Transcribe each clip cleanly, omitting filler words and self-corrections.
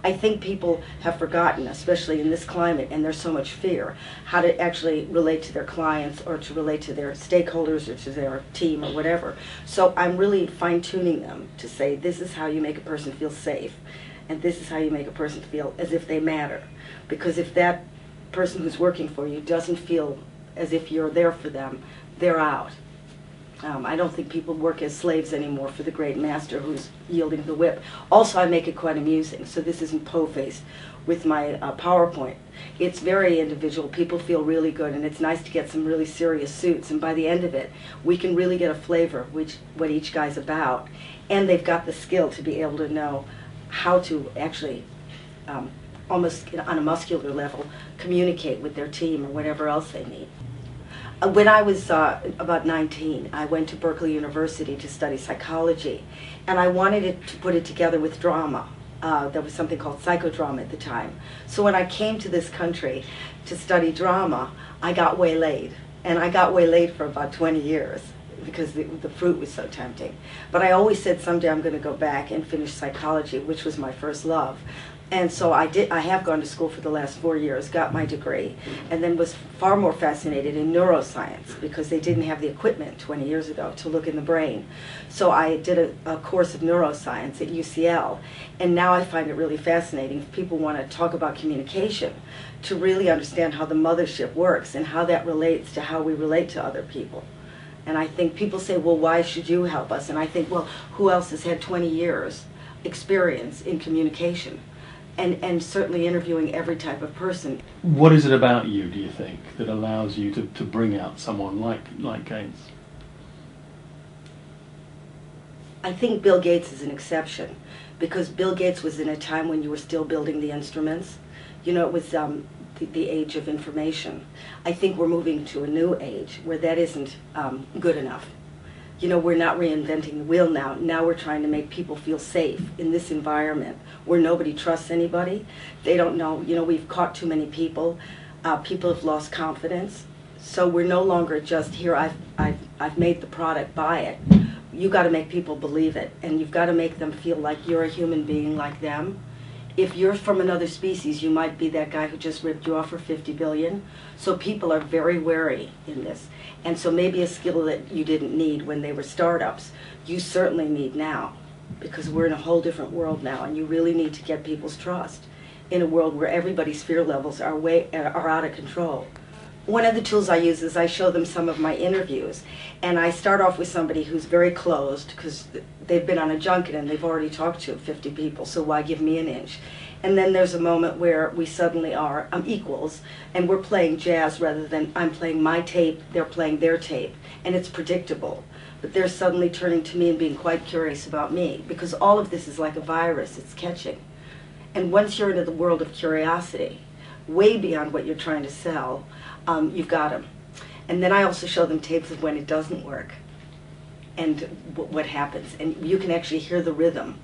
I think people have forgotten, especially in this climate, and there's so much fear, how to actually relate to their clients or to relate to their stakeholders or to their team or whatever. So I'm really fine-tuning them to say, this is how you make a person feel safe, and this is how you make a person feel as if they matter. Because if that person who's working for you doesn't feel as if you're there for them, they're out. I don't think people work as slaves anymore for the great master who's yielding the whip. Also, I make it quite amusing, so this isn't po-faced with my PowerPoint. It's very individual. People feel really good, and it's nice to get some really serious suits, and by the end of it, we can really get a flavor of what each guy's about, and they've got the skill to be able to know how to actually, almost on a muscular level, communicate with their team or whatever else they need. When I was about 19, I went to Berkeley University to study psychology, and I wanted to put it together with drama. There was something called psychodrama at the time. So when I came to this country to study drama, I got waylaid, and I got waylaid for about 20 years because the fruit was so tempting. But I always said someday I'm going to go back and finish psychology, which was my first love. And so I have gone to school for the last 4 years, got my degree, and then was far more fascinated in neuroscience because they didn't have the equipment 20 years ago to look in the brain. So I did a course of neuroscience at UCL, and now I find it really fascinating if people want to talk about communication, to really understand how the mothership works and how that relates to how we relate to other people. And I think people say, well, why should you help us? And I think, well, who else has had 20 years experience in communication? And certainly interviewing every type of person. What is it about you, do you think, that allows you to bring out someone like Gates? I think Bill Gates is an exception, because Bill Gates was in a time when you were still building the instruments. You know, it was the age of information. I think we're moving to a new age where that isn't good enough. You know, we're not reinventing the wheel now. Now we're trying to make people feel safe in this environment where nobody trusts anybody. They don't know, you know, we've caught too many people. People have lost confidence. So we're no longer just here, I've made the product, buy it. You got to make people believe it, and you've got to make them feel like you're a human being like them. If you're from another species, you might be that guy who just ripped you off for 50 billion. So people are very wary in this. And so maybe a skill that you didn't need when they were startups, you certainly need now, because we're in a whole different world now, and you really need to get people's trust in a world where everybody's fear levels are out of control. One of the tools I use is I show them some of my interviews, and I start off with somebody who's very closed because they've been on a junket and they've already talked to 50 people, so why give me an inch? And then there's a moment where we suddenly are equals, and we're playing jazz rather than I'm playing my tape, they're playing their tape, and it's predictable. But they're suddenly turning to me and being quite curious about me, because all of this is like a virus, it's catching. And once you're into the world of curiosity, way beyond what you're trying to sell, you've got them. And then I also show them tapes of when it doesn't work and what happens. And you can actually hear the rhythm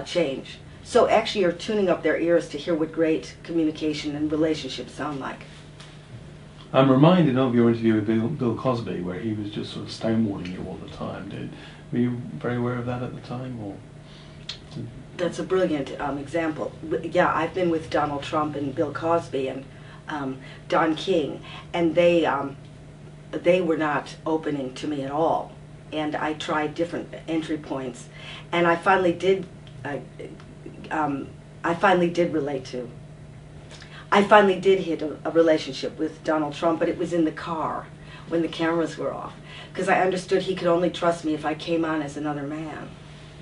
change. So actually you're tuning up their ears to hear what great communication and relationships sound like. I'm reminded of your interview with Bill Cosby, where he was just sort of stonewalling you all the time. Were you very aware of that at the time? Or? That's a brilliant example. Yeah, I've been with Donald Trump and Bill Cosby and Don King, and they were not opening to me at all. And I tried different entry points, and I finally did hit a relationship with Donald Trump, but it was in the car when the cameras were off, because I understood he could only trust me if I came on as another man.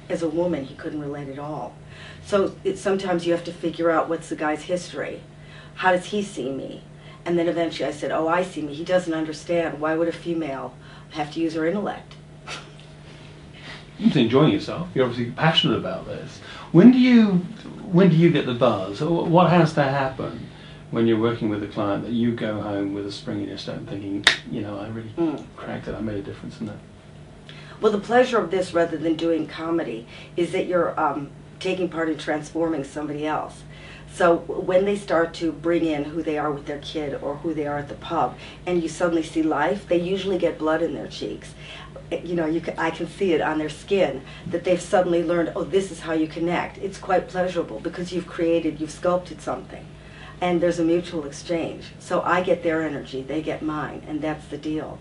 As a woman, he couldn't relate at all. So sometimes you have to figure out what's the guy's history. How does he see me? And then eventually I said, oh, I see me. He doesn't understand. Why would a female have to use her intellect? You're enjoying yourself. You're obviously passionate about this. When do you get the buzz? What has to happen when you're working with a client that you go home with a spring in your step thinking, you know, I really cracked it, I made a difference in that? Well, the pleasure of this, rather than doing comedy, is that you're taking part in transforming somebody else. So when they start to bring in who they are with their kid or who they are at the pub, and you suddenly see life, they usually get blood in their cheeks. I can see it on their skin that they've suddenly learned, oh, this is how you connect. It's quite pleasurable because you've sculpted something, and there's a mutual exchange. So I get their energy, they get mine, and that's the deal.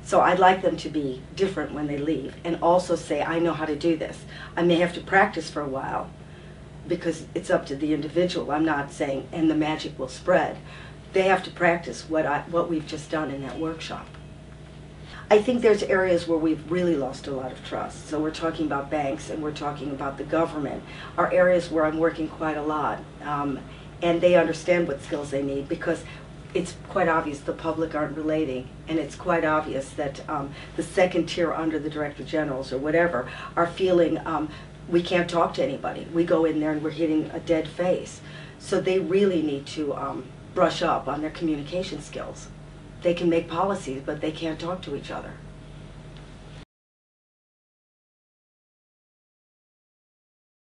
So I'd like them to be different when they leave, and also say, I know how to do this. I may have to practice for a while, because it's up to the individual. I'm not saying, and the magic will spread. They have to practice what we've just done in that workshop. I think there's areas where we've really lost a lot of trust. So we're talking about banks and we're talking about the government, are areas where I'm working quite a lot. And they understand what skills they need, because it's quite obvious the public aren't relating, and it's quite obvious that the second tier under the director generals or whatever are feeling we can't talk to anybody. We go in there and we're hitting a dead face. So they really need to brush up on their communication skills. They can make policies, but they can't talk to each other.